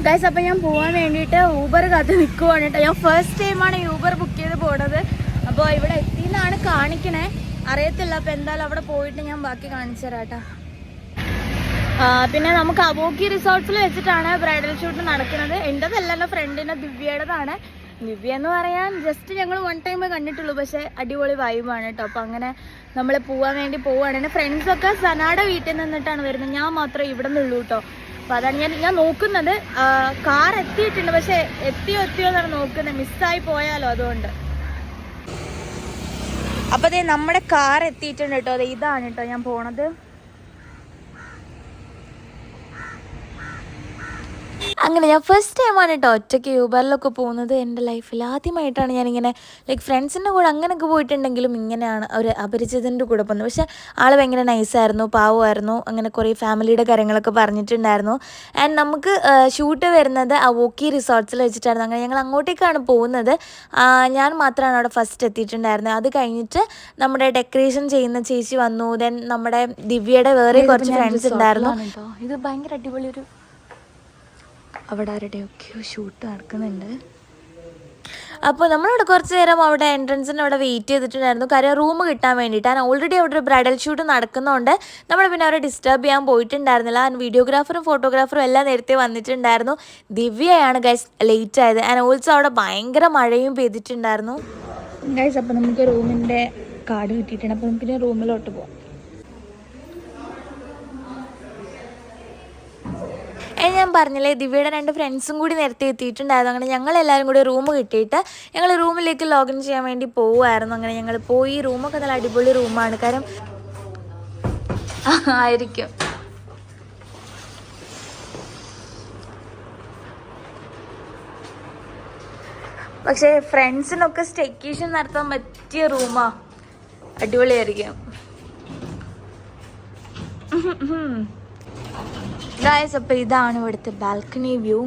Guys, അപ്പം ഞാൻ പോകാൻ വേണ്ടിയിട്ട് ഊബർ കാത്ത് നിൽക്കുവാണ് കേട്ടോ. ഞാൻ ഫസ്റ്റ് ടൈമാണ് ഊബർ ബുക്ക് ചെയ്ത് പോണത്. അപ്പോൾ ഇവിടെ എത്തിയെന്നാണ് കാണിക്കണേ, അറിയത്തില്ല. അപ്പോൾ എന്തായാലും അവിടെ പോയിട്ട് ഞാൻ ബാക്കി കാണിച്ചു തരാം കേട്ടോ. പിന്നെ നമുക്ക് അബോക്കി റിസോർട്ട്സിൽ വെച്ചിട്ടാണ് ബ്രൈഡൽ ഷൂട്ട് നടക്കുന്നത്. എൻ്റെതല്ല, എൻ്റെ ഫ്രണ്ടിൻ്റെ ദിവ്യയുടേതാണ്. ദിവ്യ എന്ന് പറയാൻ ജസ്റ്റ് ഞങ്ങൾ വൺ ടൈമേ കണ്ടിട്ടുള്ളൂ, പക്ഷേ അടിപൊളി വൈബാണ് കേട്ടോ. അപ്പോൾ അങ്ങനെ നമ്മൾ പോകാൻ വേണ്ടി പോവുകയാണ്. എൻ്റെ ഫ്രണ്ട്സൊക്കെ സനാടെ വീട്ടിൽ നിന്നിട്ടാണ് വരുന്നത്, ഞാൻ മാത്രമേ ഇവിടെ നിന്നുള്ളൂ കേട്ടോ. അപ്പോൾ അതാണ് ഞാൻ നോക്കുന്നത്. കാർ എത്തിയിട്ടുണ്ട്, പക്ഷേ എത്തിയോ എന്നാണ് നോക്കുന്നത്, മിസ്സായി പോയാലോ അതുകൊണ്ട്. അപ്പോൾ അതെ നമ്മുടെ കാർ എത്തിയിട്ടുണ്ട് കേട്ടോ. അതെ ഇതാണ് കേട്ടോ ഞാൻ പോണത്. അങ്ങനെ ഞാൻ ഫസ്റ്റ് ടൈമാണ് കേട്ടോ ഒറ്റയ്ക്ക് യൂബറിലൊക്കെ പോകുന്നത്. എൻ്റെ ലൈഫിൽ ആദ്യമായിട്ടാണ് ഞാനിങ്ങനെ ലൈക്ക് ഫ്രണ്ട്സിൻ്റെ കൂടെ അങ്ങനെയൊക്കെ പോയിട്ടുണ്ടെങ്കിലും ഇങ്ങനെയാണ് ഒരു അപരിചിതൻ്റെ കൂടെ പോകുന്നത്. പക്ഷേ ആൾ ഭയങ്കര നൈസായിരുന്നു, പാവമായിരുന്നു. അങ്ങനെ കുറേ ഫാമിലിയുടെ കാര്യങ്ങളൊക്കെ പറഞ്ഞിട്ടുണ്ടായിരുന്നു. ആൻഡ് നമുക്ക് ഷൂട്ട് വരുന്നത് അബോക്കി റിസോർട്ട്സിൽ വെച്ചിട്ടായിരുന്നു. അങ്ങനെ ഞങ്ങൾ അങ്ങോട്ടേക്കാണ് പോകുന്നത്. ഞാൻ മാത്രമാണ് അവിടെ ഫസ്റ്റ് എത്തിയിട്ടുണ്ടായിരുന്നത്. അത് കഴിഞ്ഞിട്ട് നമ്മുടെ ഡെക്കറേഷൻ ചെയ്യുന്ന ചേച്ചി വന്നു. ദെൻ നമ്മുടെ ദിവ്യയുടെ വേറെ കുറച്ച് ഫ്രണ്ട്സ് ഉണ്ടായിരുന്നു. ഇത് ഭയങ്കര അടിപൊളി ഒരു അവിടെ ആരുടെയൊക്കെയോ ഷൂട്ട് നടക്കുന്നുണ്ട്. അപ്പോൾ നമ്മളിവിടെ കുറച്ച് നേരം അവിടെ എൻട്രൻസിന് അവിടെ വെയിറ്റ് ചെയ്തിട്ടുണ്ടായിരുന്നു, കാര്യം റൂം കിട്ടാൻ വേണ്ടിയിട്ട്. ഞാൻ ഓൾറെഡി അവിടെ ഒരു ബ്രൈഡൽ ഷൂട്ട് നടക്കുന്നതുകൊണ്ട് നമ്മൾ പിന്നെ അവരെ ഡിസ്റ്റർബ് ചെയ്യാൻ പോയിട്ടുണ്ടായിരുന്നില്ല. ആൻഡ് വീഡിയോഗ്രാഫറും ഫോട്ടോഗ്രാഫറും എല്ലാം നേരത്തെ വന്നിട്ടുണ്ടായിരുന്നു. ദിവ്യയാണ് ഗൈസ് ലേറ്റ് ആയത്. ആൻഡ് ഓൾസോ അവിടെ ഭയങ്കര മഴയും പെയ്തിട്ടുണ്ടായിരുന്നു ഗൈസ്. അപ്പോൾ നമുക്ക് റൂമിൻ്റെ കാർഡ് കിട്ടിയിട്ടുണ്ട്. അപ്പോൾ നമുക്ക് റൂമിലോട്ട് പോകാം. ഞാൻ പറഞ്ഞില്ലേ, ദിവ്യയുടെ 2 ഫ്രണ്ട്സും കൂടി നേരത്തെ എത്തിയിട്ടുണ്ടായിരുന്നു. അങ്ങനെ ഞങ്ങളെല്ലാവരും കൂടി റൂം കിട്ടിയിട്ട് ഞങ്ങൾ റൂമിലേക്ക് ലോഗിൻ ചെയ്യാൻ വേണ്ടി പോവുമായിരുന്നു. അങ്ങനെ ഞങ്ങൾ പോയി. റൂമൊക്കെ നല്ല അടിപൊളി റൂമാണ്, കാരണം ആയിരിക്കും. പക്ഷേ ഫ്രണ്ട്സിനൊക്കെ സ്റ്റേക്കേഷൻ നടത്താൻ പറ്റിയ റൂമാ, അടിപൊളിയായിരിക്കും. ഗായ്സ്, അപ്പോൾ ഇതാണ് ഇവിടുത്തെ ബാൽക്കണി വ്യൂ.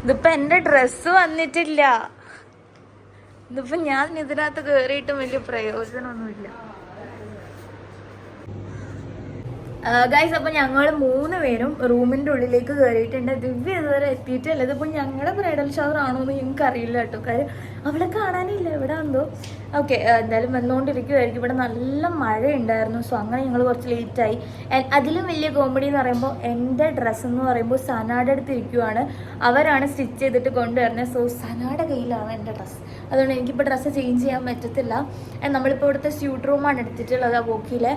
ഇതിപ്പോ എൻ്റെ ഡ്രസ്സ് വന്നിട്ടില്ല. ഇതിപ്പോ ഞാൻ ഇതിനകത്ത് കയറിയിട്ടും വലിയ പ്രയോജനമൊന്നുമില്ല. ഗൈസ്, അപ്പോൾ ഞങ്ങൾ 3 പേരും റൂമിൻ്റെ ഉള്ളിലേക്ക് കയറിയിട്ടുണ്ട്. ദിവ്യ ഇതുവരെ എത്തിയിട്ടില്ല. ഇതിപ്പോൾ ഞങ്ങളുടെ ബ്രൈഡൽ ഷവർ ആണോ എന്ന് ഞങ്ങൾക്ക് അറിയില്ല കേട്ടോ, കാര്യം അവളെ കാണാനില്ല. ഇവിടെ എന്തോ ഓക്കെ എന്തായാലും വന്നുകൊണ്ടിരിക്കുമായിരിക്കും. ഇവിടെ നല്ല മഴ ഉണ്ടായിരുന്നു. സോ അങ്ങനെ ഞങ്ങൾ കുറച്ച് ലേറ്റായി. അതിലും വലിയ കോമഡി എന്ന് പറയുമ്പോൾ എൻ്റെ ഡ്രസ്സ് എന്ന് പറയുമ്പോൾ സനാടെ അടുത്ത് ഇരിക്കുവാണ്. അവരാണ് സ്റ്റിച്ച് ചെയ്തിട്ട് കൊണ്ടുവരുന്നത്. സോ സനാടെ കയ്യിലാണ് എൻ്റെ ഡ്രസ്സ്. അതുകൊണ്ട് എനിക്കിപ്പോൾ ഡ്രസ്സ് ചേഞ്ച് ചെയ്യാൻ പറ്റത്തില്ല. നമ്മളിപ്പോൾ ഇവിടുത്തെ സ്യൂട്ട് റൂമാണ് എടുത്തിട്ടുള്ളത് അബോക്കിയിലെ.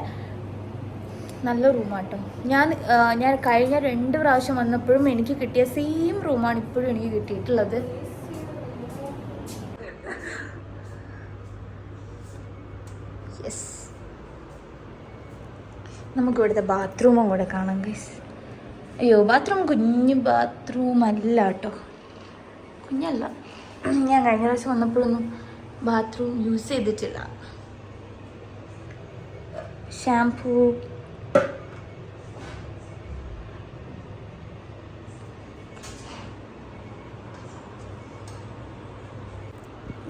നല്ല റൂമാട്ടോ. ഞാൻ കഴിഞ്ഞ 2 പ്രാവശ്യം വന്നപ്പോഴും എനിക്ക് കിട്ടിയ സെയിം റൂമാണ് ഇപ്പോഴും എനിക്ക് കിട്ടിയിട്ടുള്ളത്. യെസ്, നമുക്ക് ഇവിടുത്തെ ബാത്റൂമും കൂടെ കാണാം ഗൈസ്. അയ്യോ, ബാത്റൂം കുഞ്ഞു ബാത്റൂം അല്ല കേട്ടോ, കുഞ്ഞല്ല. ഞാൻ കഴിഞ്ഞ പ്രാവശ്യം വന്നപ്പോഴൊന്നും ബാത്റൂം യൂസ് ചെയ്തിട്ടില്ല. Shampoo,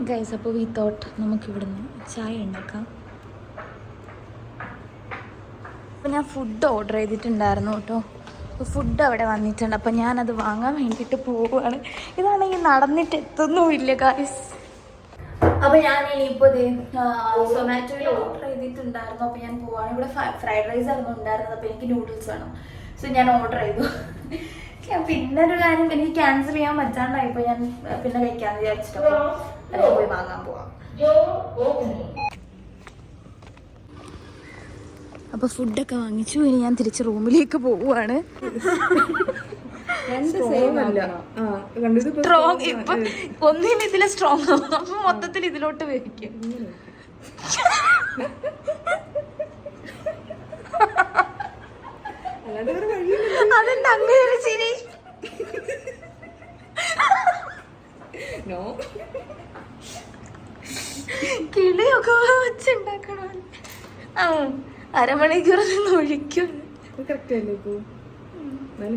guys. അപ്പോൾ വി തോട്ട് നമുക്കിവിടുന്ന് ചായ ഉണ്ടാക്കാം. അപ്പോൾ ഞാൻ ഫുഡ് ഓർഡർ ചെയ്തിട്ടുണ്ടായിരുന്നു കേട്ടോ. അപ്പോൾ ഫുഡ് അവിടെ വന്നിട്ടുണ്ട്. അപ്പോൾ ഞാനത് വാങ്ങാൻ വേണ്ടിയിട്ട് പോവുകയാണ്. ഇതാണെങ്കിൽ നടന്നിട്ട് എത്തുന്നുമില്ല ഗൈസ്. അപ്പോൾ ഞാൻ ഇനിയിപ്പോൾ സൊമാറ്റോയിൽ ഓർഡർ ചെയ്തിട്ടുണ്ടായിരുന്നു. അപ്പോൾ ഞാൻ പോവാണ്. ഇവിടെ ഫ്രൈഡ് റൈസ് ആയിരുന്നു ഉണ്ടായിരുന്നത്. അപ്പോൾ എനിക്ക് നൂഡിൽസ് വേണം. സോ ഞാൻ ഓർഡർ ചെയ്തു. പിന്നെ ഒരു കാര്യം, എനിക്ക് ക്യാൻസൽ ചെയ്യാൻ പറ്റാണ്ടായിപ്പോൾ ഞാൻ പിന്നെ കഴിക്കാമെന്ന് വിചാരിച്ചിട്ട് പോയി വാങ്ങാൻ പോവാം. അപ്പോൾ ഫുഡൊക്കെ വാങ്ങിച്ചു. ഇനി ഞാൻ തിരിച്ച് റൂമിലേക്ക് പോവുകയാണ്. സ്ട്രോങ് ഇപ്പൊ ഒന്നിനും ഇതിലെ സ്ട്രോങ് ആവും. അപ്പൊ മൊത്തത്തിൽ ഇതിലോട്ട് വയ്ക്കും. അതെന്താ അങ്ങനെ ഒരു ചിരി? കിളിയൊക്കെ വെച്ചുണ്ടാക്കണോ? അരമണിക്കൂർ നിന്ന് ഒഴിക്കും.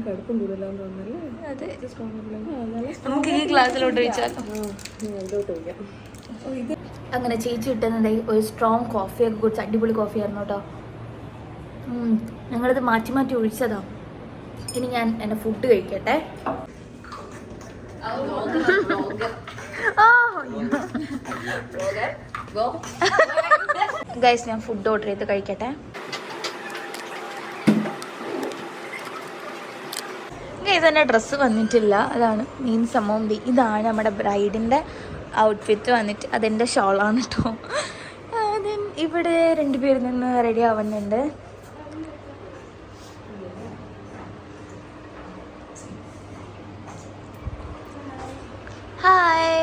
കടുപ്പം കൂടുതലാന്ന് തോന്നുന്നല്ലേ? അതെ, നമുക്ക് ഈ ക്ലാസ്സിലോട്ട് വെച്ചാലോ. അങ്ങനെ ചേച്ചി കിട്ടുന്നത് ഒരു സ്ട്രോങ് കോഫിയൊക്കെ കുറിച്ച് അടിപൊളി കോഫി ആയിരുന്നു കേട്ടോ. ഞങ്ങളിത് മാറ്റി മാറ്റി ഒഴിച്ചതാ. ഇനി ഞാൻ എൻ്റെ ഫുഡ് കഴിക്കട്ടെ. ഗൈസ്, ഞാൻ ഫുഡ് ഓർഡർ ചെയ്ത് കഴിക്കട്ടെ. ഗൈസ്, എൻ്റെ ഡ്രസ്സ് വന്നിട്ടില്ല, അതാണ് മെയിൻ സംഭവം. ഇതാണ് നമ്മുടെ ബ്രൈഡിൻ്റെ ഔട്ട്ഫിറ്റ് വന്നിട്ട്, അതെൻ്റെ ഷോളാണ് കേട്ടോ. ഇവിടെ രണ്ടുപേരിൽ നിന്ന് റെഡി ആവുന്നുണ്ട്. ഹായ്,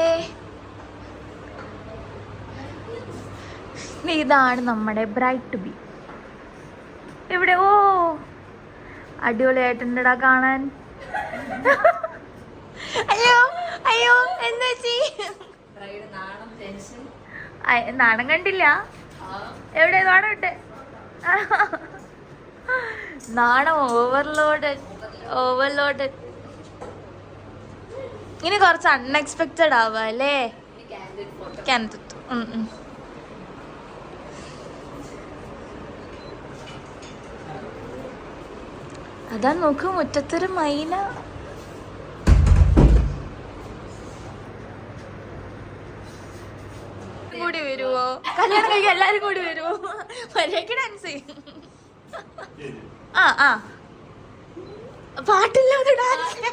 ഇതാണ് നമ്മുടെ ബ്രൈഡ് ടു ബി. ഇവിടെ ഓ അടിപൊളിയായിട്ടുണ്ടടാ കാണാൻ. അയ്യോ അയ്യോ, എന്താ നാണം കണ്ടില്ല? എവിടെ നാണം ഇട്ടെ? നാണം ഓവർലോഡ്. ഇനി കുറച്ച് അൺഎക്സ്പെക്റ്റഡ് ആവാ അല്ലേ? അതാ നോക്ക്, മുറ്റത്തൊരു മൈന. കൂടി വരുവോ? കല്യാണം കഴിക്കാൻ എല്ലാരും കൂടി വരുവോ? മര്യാദക്ക് ഡാൻസ് ചെയ്യും. ആ പാട്ടില്ലാതെ ഡാൻസ്,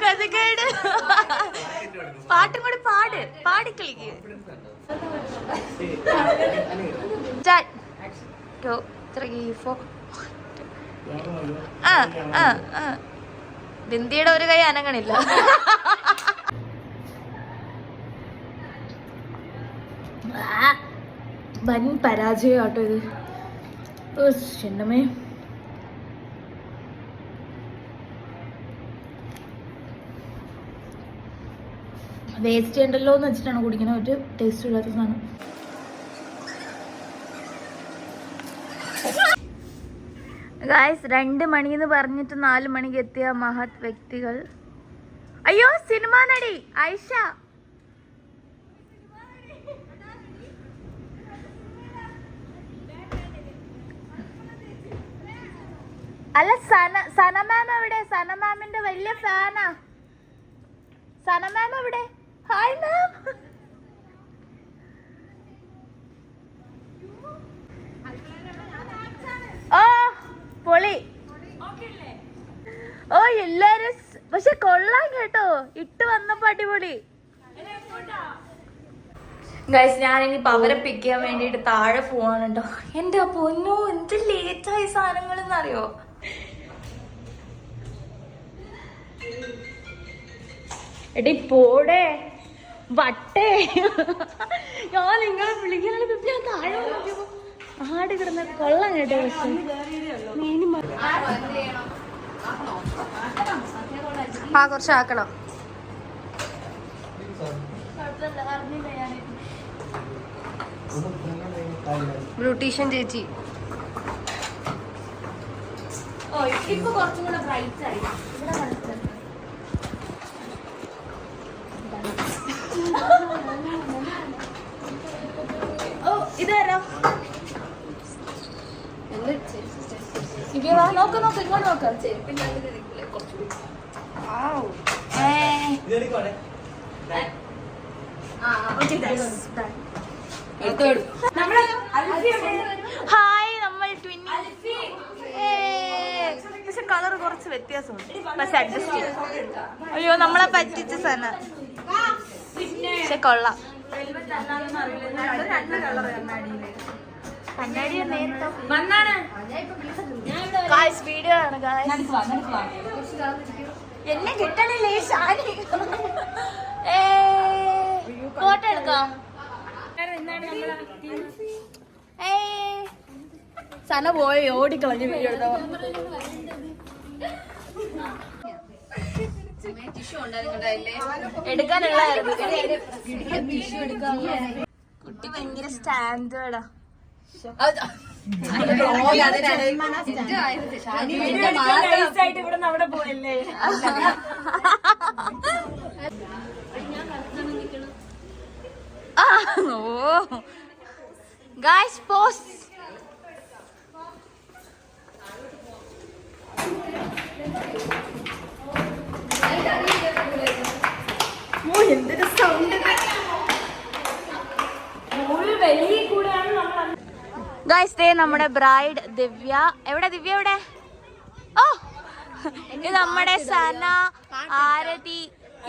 കഥകേട്. പാട്ടും കൂടി പാടിക്കളിക്ക്. 1 2 3 4. ബിന്ദിയുടെ ഒരു കൈ അനങ്ങണില്ല. വൻ പരാജയം ആട്ടോ ഇത്. ചെന്നമേ, വേസ്റ്റ് ചെയ്യണ്ടല്ലോ എന്ന് വെച്ചിട്ടാണ് കുടിക്കുന്നത്. ഒരു ടേസ്റ്റ് ഇല്ലാത്ത സാധനം. ഗായ്സ്, 2 മണിന്ന് പറഞ്ഞിട്ട് 4 മണിക്ക് എത്തിയ മഹത് വ്യക്തികൾ. അയ്യോ, സിനിമാ നടി ഐഷ. അല്ല, സന മാം എവിടെ? സന മാമിന്റെ വലിയ ഫാനാ. സന മാം എവിടെ? Hi ma'am. ഓ പൊളി. ഓ എല്ലാരും പക്ഷെ കൊള്ളാം കേട്ടോ, ഇട്ട് വന്നപ്പോ അടിപൊളി. ഗൈസ്, ഞാനിനിപ്പോ അവരെ പിക്ക് ചെയ്യാൻ വേണ്ടിട്ട് താഴെ പോവാണ് കേട്ടോ. എന്റെ പൊന്നോ, എന്ത് ലേറ്റായി സാധനങ്ങൾ എന്നറിയോ? എടി പോടേ വട്ടേ, ഞാൻ നിങ്ങളെ വിളിക്കാനാണ് ഞാൻ താഴെ നോക്കിയപ്പോ ആട് കിടന്ന കൊള്ളാം കേട്ടോ. കുറച്ച് ആക്കണം. ബ്യൂട്ടീഷ്യൻ ചേച്ചി. ഓ, ഇപ്പൊ കുറച്ചും കൂടെ ബ്രൈറ്റ് ആയി. ഓ, ഇതാരോ നോക്ക് ഇങ്ങോട്ട് നോക്ക്. ഹായ്, നമ്മൾ ട്വിന്നി. പക്ഷെ കളർ കുറച്ച് വ്യത്യാസമുണ്ട്, പക്ഷെ അഡ്ജസ്റ്റ് ചെയ്യും. അയ്യോ, നമ്മളെ പറ്റിച്ച സന. പക്ഷെ കൊള്ളാം. കണ്ണാടി വീഡിയോ ആണ്. എന്നെ കിട്ടണില്ലേ ഷാനി? ഫോട്ടോ എടുക്കാം. സന പോയി ഓടിക്കളഞ്ഞു വീഡിയോ എടുത്തോ. എടുക്കാനുള്ള കുട്ടി ഭയങ്കര സ്റ്റാൻഡേർഡാ. Guys pose. എന്തൊരു സൗണ്ട് ഗായ്സ്. ദേ നമ്മുടെ ബ്രൈഡ് ദിവ്യ. എവിടെ ദിവ്യ? എവിടെ? ഓ, ഇത് നമ്മുടെ സന, ആരതി.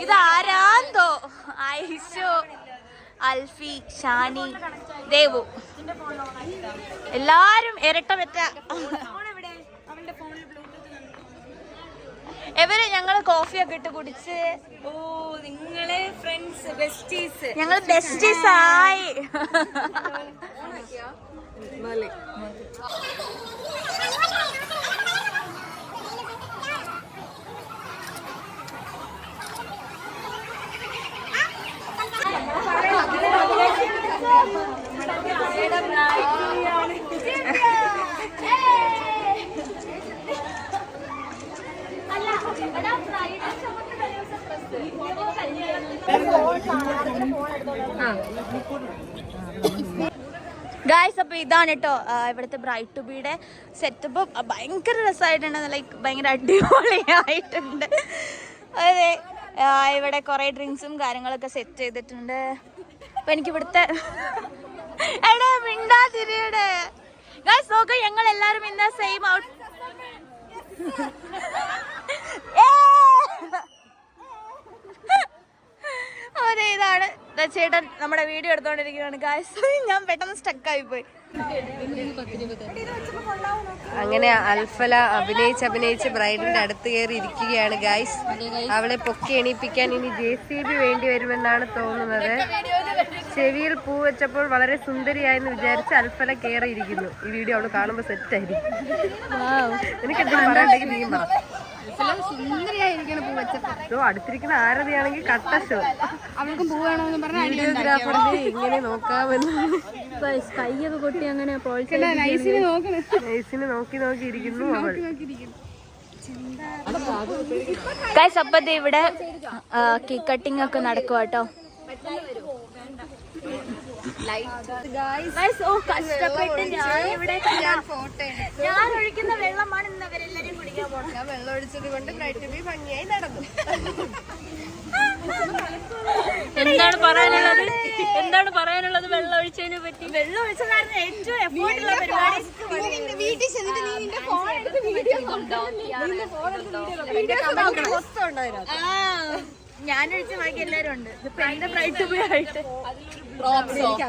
ഇത് ആരാന്തോ? ഐഷു, അൽഫി, ഷാനി, ദേവു. എല്ലാരും ഇരട്ട പറ്റ. ഇവര് ഞങ്ങള് കോഫിയൊക്കെ ഇട്ട് കുടിച്ച്. ഓ, നിങ്ങളെ ഫ്രണ്ട്സ്, ബെസ്റ്റീസ്. ഞങ്ങൾ ബെസ്റ്റീസ് ആയി. ഗായ്സ്, അപ്പൊ ഇതാണ് കേട്ടോ ഇവിടുത്തെ ബ്രൈഡ് ടു ബിയുടെ സെറ്റപ്പ്. ഭയങ്കര രസമായിട്ടുണ്ട്, ലൈക്ക് ഭയങ്കര അടിപൊളിയായിട്ടുണ്ട്. അതെ, ഇവിടെ കുറെ ഡ്രിങ്ക്സും കാര്യങ്ങളൊക്കെ സെറ്റ് ചെയ്തിട്ടുണ്ട്. അപ്പൊ എനിക്ക് ഇവിടുത്തെ എടാ മിണ്ടാതിരിയുടെ ഗായ്സ് നോക്ക്, ഞങ്ങൾ എല്ലാരും ഇന്ന സെയിം ഔട്ട്. അതെ, ഇതാണ് ചേട്ടൻ നമ്മുടെ വീഡിയോ എടുത്തോണ്ടിരിക്കുകയാണ് ഗായ്സ്. ഞാൻ പെട്ടെന്ന് സ്റ്റക്കായി പോയി. അങ്ങനെ അൽഫല അഭിനയിച്ച് ബ്രൈഡിന്റെ അടുത്ത് കയറി ഇരിക്കുകയാണ് ഗായ്സ്. അവളെ പൊക്കി എണീപ്പിക്കാൻ ഇനി JCB വേണ്ടി വരുമെന്നാണ് തോന്നുന്നത്. ചെവിയിൽ പൂ വെച്ചപ്പോൾ വളരെ സുന്ദരിയായെന്ന് വിചാരിച്ച് അൽഫല കയറിയിരിക്കുന്നു. ഈ വീഡിയോ അവള് കാണുമ്പോ സെറ്റ് ആയിരിക്കും. എനിക്ക് എന്തെങ്കിലും പറയാണ്ടെങ്കിൽ നീയും പറ. അടുത്തിരിക്കുന്ന ആരതിയാണെങ്കിൽ കട്ട ഷോ. അവൾക്കും പൂ വേണമെന്ന് പറഞ്ഞ വീഡിയോഗ്രാഫറിന് ഇങ്ങനെ നോക്കാമെന്ന് കൈയൊക്കെ കൊട്ടി അങ്ങനെ നൈസിന് നോക്കി ഇരിക്കുന്നു അവൾ. ഗൈസ്, അപ്പത്തെ ഇവിടെ കേക്ക് കട്ടിംഗ് ഒക്കെ നടക്കുക കേട്ടോ. ഞാൻ ഒഴിക്കുന്ന വെള്ളമാണ് ഇന്ന് അവരെല്ലാരും കുടിക്കാൻ പോകണം. ഞാൻ വെള്ളം ഒഴിച്ചത് കൊണ്ട് ഭംഗിയായി നടന്നു. എന്താണ് പറയാനുള്ളത് വെള്ളം ഒഴിച്ചതിനെ പറ്റി? വെള്ളം ഒഴിച്ചതായിരുന്നു ഏറ്റവും എഫോർട്ടുള്ള പരിപാടി. വീട്ടിൽ ചെന്നിട്ട് നീ നിന്റെ ഫോൺ എടുത്ത് വീഡിയോ ഞാനൊഴിച്ച ബാക്കി എല്ലാരും ഉണ്ട്. ഇപ്പൊ എന്റെ ബ്രൈഡ് ടു ബി ആയിട്ട്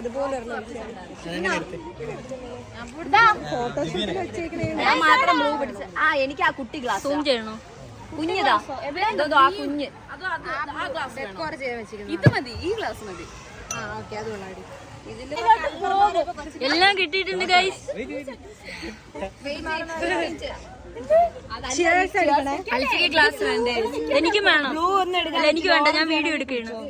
അതുപോലെ ഞാൻ മാത്രം ബ്ലൂ പിടിച്ച. എനിക്ക് ആ കുട്ടി ഗ്ലാസ് സൂം ചെയ്യണോ? കുഞ്ഞിതാ ആ കുഞ്ഞ് ഇത് മതി, ഈ ഗ്ലാസ് മതി. അത് കൊള്ളാടി. എല്ലാം കിട്ടിയിട്ടുണ്ട് ഗൈസ്. അൽഫിക്ക് ഗ്ലാസ് വേണ്ടേ? എനിക്ക് വേണം. എനിക്ക് വേണ്ട, ഞാൻ വീഡിയോ എടുക്കണം.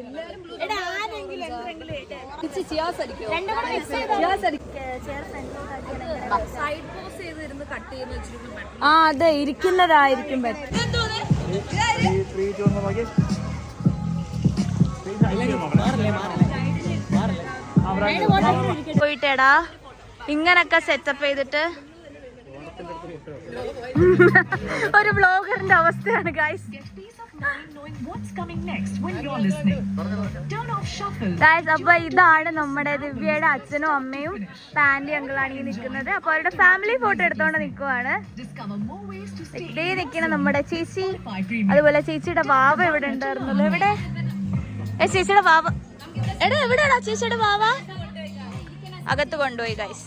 ആ, അതെ, ഇരിക്കുന്നതായിരിക്കും ബെറ്റർ. പോയിട്ടേടാ ഇങ്ങനൊക്കെ സെറ്റപ്പ് ചെയ്തിട്ട് ഒരു വ്ലോഗറിന്റെ അവസ്ഥയാണ് ഗൈസ്. ഗൈസ്, അപ്പൊ ഇതാണ് നമ്മുടെ ദിവ്യയുടെ അച്ഛനും അമ്മയും പാൻഡി അങ്കിളാണ് ഈ നിൽക്കുന്നത്. അപ്പൊ അവരുടെ ഫാമിലി ഫോട്ടോ എടുത്തോണ്ട് നിൽക്കുവാണ്. ഇതേ നിൽക്കണം നമ്മുടെ ചേച്ചി, അതുപോലെ ചേച്ചിയുടെ വാവ ഇവിടെ ഉണ്ടായിരുന്നല്ലോ. എവിടെ ചേച്ചിയുടെ വാവ? എവിടെയാടാ ചേച്ചിയുടെ വാവ? അകത്ത് കൊണ്ടുപോയി ഗൈസ്.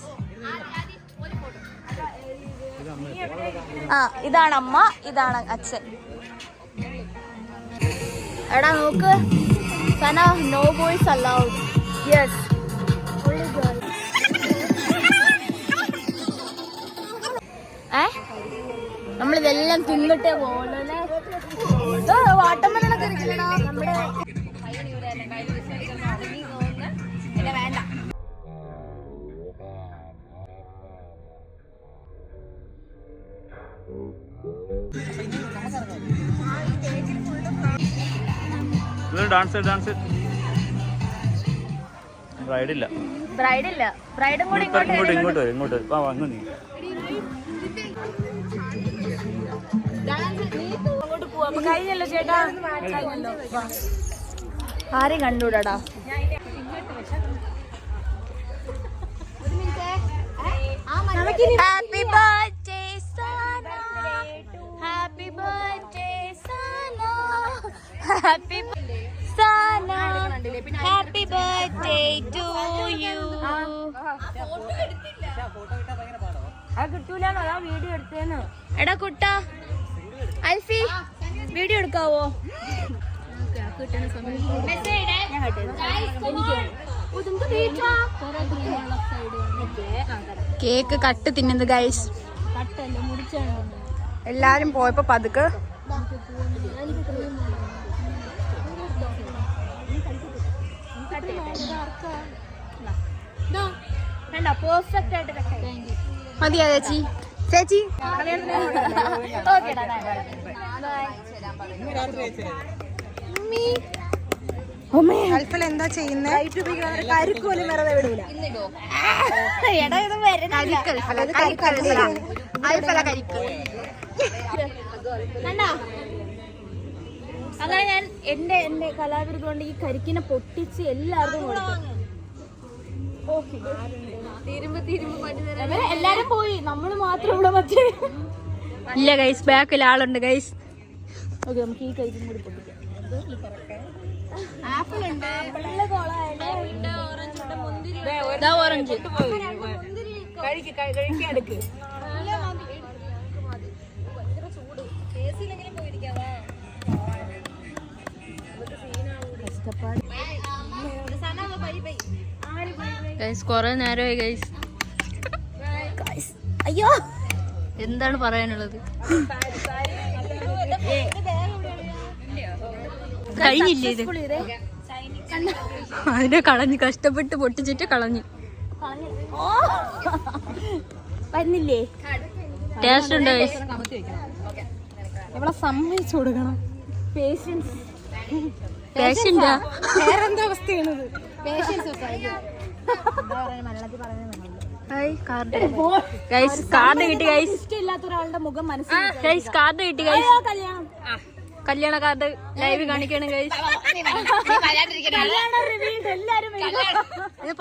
ഇതാണ് അമ്മ, ഇതാണ് അച്ഛൻ. എടാ നോക്ക് സന, നോ ബോയ്സ് അലൗഡ്. യെസ്, നമ്മളിതെല്ലാം തിന്നിട്ടേ പോകണല്ലേ. വാട്ടർമെലനൊക്കെ ഇരിക്കണ നമ്മുടെ വേണ്ട. ഡാൻസ് ഡാൻസ് ബ്രൈഡില്ല ബ്രൈഡില്ല ബ്രൈഡും കൂടി ഇങ്ങോട്ട് ഇങ്ങോട്ട് വരും ഇങ്ങോട്ട് വന്നു നീ അങ്ങോട്ട് പോവാ. അപ്പൊ കഴിഞ്ഞല്ലോ ചേട്ടാ, കഴിഞ്ഞല്ലോ. ആരെയും കണ്ടൂടാ. Happy birthday Sana, happy birthday Sana, happy Sana, happy birthday to you. കിട്ടൂലാണോ അതാ വീഡിയോ എടുത്തേന്ന്. എടാ കുട്ട അൽഫി വീഡിയോ എടുക്കാവോ? കേക്ക് കട്ട് തിന്നുന്നത് ഗൈസ്. എല്ലാരും പോയപ്പോ പതുക്കെ പെർഫെക്റ്റ് ആയിട്ട് മതിയാ ചേച്ചി. ചേച്ചി അൽഫൽ എന്താ ചെയ്യുന്നത്? അങ്ങനെ ഞാൻ എന്റെ കലാവിരുദ്ധം കൊണ്ട് ഈ കരിക്കിനെ പൊട്ടിച്ച് എല്ലാവർക്കും കൊടുത്തു. എല്ലാരും പോയി, നമ്മള് മാത്രം ഇവിടെ മറ്റേ ഇല്ല ഗൈസ്, ബാക്കിൽ ആളുണ്ട് ഗൈസ്. ഓക്കെ, നമുക്ക് ഈ കരിക്കും കൂടി പൊട്ടിക്കാം. ഓറഞ്ച് കൊറേ നേരമായി ഗൈസ്. അയ്യോ, എന്താണ് പറയാനുള്ളത്? കഴിഞ്ഞില്ലേ ഇത്? അതിനെ കളഞ്ഞു, കഷ്ടപ്പെട്ട് പൊട്ടിച്ചിട്ട് കളഞ്ഞു. വരുന്നില്ലേ? ടേസ്റ്റ് ഉണ്ടോ ഗൈസ്? ഇവിടെ സമ്മതിച്ചു കൊടുക്കണം. പേഷ്യൻസ് പേഷ്യന്റാ? വേറെന്താ അവസ്ഥയാണത്? പേഷ്യൻസ് കാർഡ് കിട്ടി ഗൈസ്. ഇഷ്ടമില്ലാത്ത ഒരാളുടെ മുഖം മനസ്സിലായി. ഗൈസ് കാർഡ് കിട്ടി ഗൈസ്. കല്യാണം കല്യാണ കാർഡ് ലൈവ് കാണിക്കാണ് ഗൈസ്. എല്ലാരും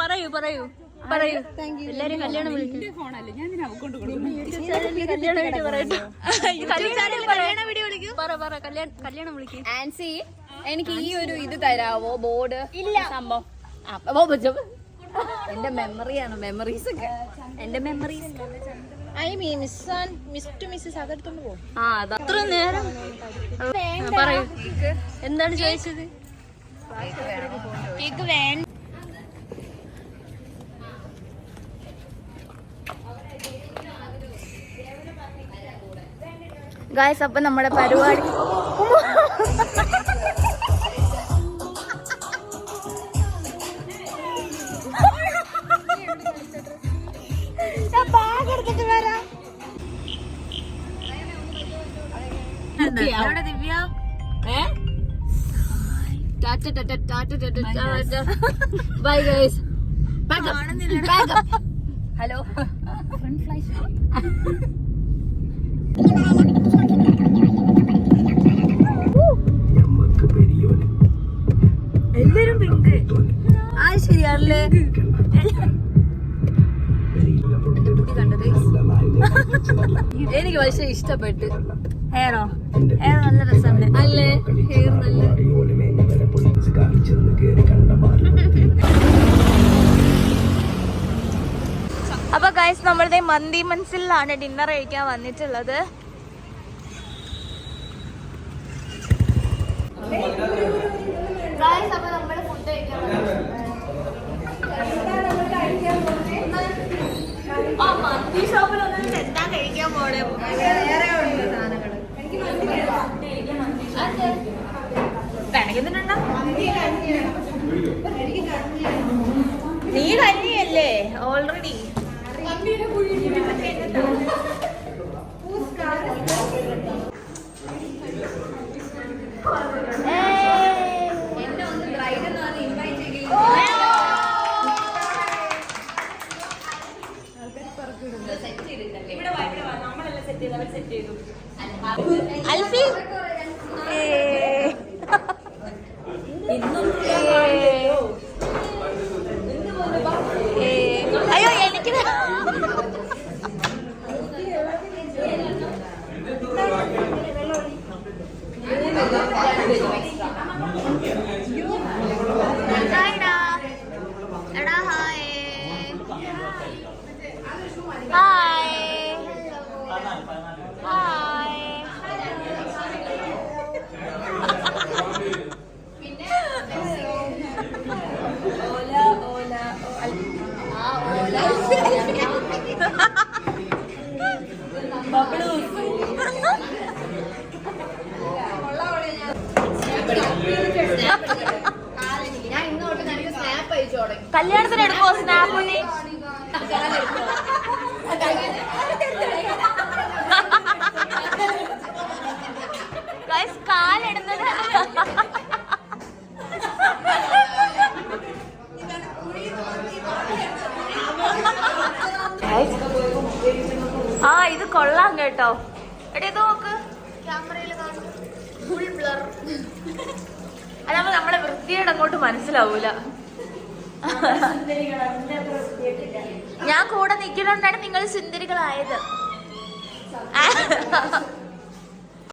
പറയൂ പറയൂ പറയൂ. എല്ലാരും കല്യാണം വിളിക്കും. കല്യാണം വിളിക്കും. ആൻസി, എനിക്ക് ഈ ഒരു ഇത് തരാവോ? ബോർഡ് ഇല്ല സംഭവം. എന്റെ മെമ്മറിയാണ്, മെമ്മറീസ് ഒക്കെ എന്റെ memories. I mean miss to Mrs അതെടുത്തോണ്ട് പോകും. ആ അതത്ര നേരം പറയൂ. എന്താണ് ചോദിച്ചത്? കേക്ക് വേണ്ട. ഗായ്സ്, അപ്പൊ നമ്മുടെ പരിപാടി ദിവ്യ ബൈ ഗൈസ്. ഹലോ എല്ലാരും പിങ്ക്. ആ ശരിയാണല്ലേ? എനിക്ക് പക്ഷെ ഇഷ്ടപ്പെട്ടു. ഹെയറോ? ഹെയർ നല്ല രസമുണ്ട് അല്ലേ? ഹെയർ നല്ല. അപ്പൊ ഗൈസ്, നമ്മളുടെ മന്തി മൻസിലാണ് ഡിന്നർ കഴിക്കാൻ വന്നിട്ടുള്ളത്. അപ്പൊ നമ്മള് ഫുഡ് കഴിക്കാൻ മന്തി ഷോപ്പിലൊന്നും എന്താ കഴിക്കാൻ പോണേ? നീ കഞ്ഞിയല്ലേ ഓൾറെഡി? അൽഫി അയ്യോ എനിക്ക് കല്യാണത്തിന് എടുക്കോ സ്നാപ്പ് നീ? കാലെടുത്തത് ആ ഇത് കൊള്ളാം കേട്ടോ. എടേ ഇത് നോക്ക്, ക്യാമറയിൽ അതാവുമ്പോ നമ്മളെ വൃത്തിയോട് അങ്ങോട്ട് മനസ്സിലാവൂല. ഞാൻ കൂടെ നിൽക്കുന്നോണ്ടാണ് നിങ്ങൾ സുന്ദരികളായത്.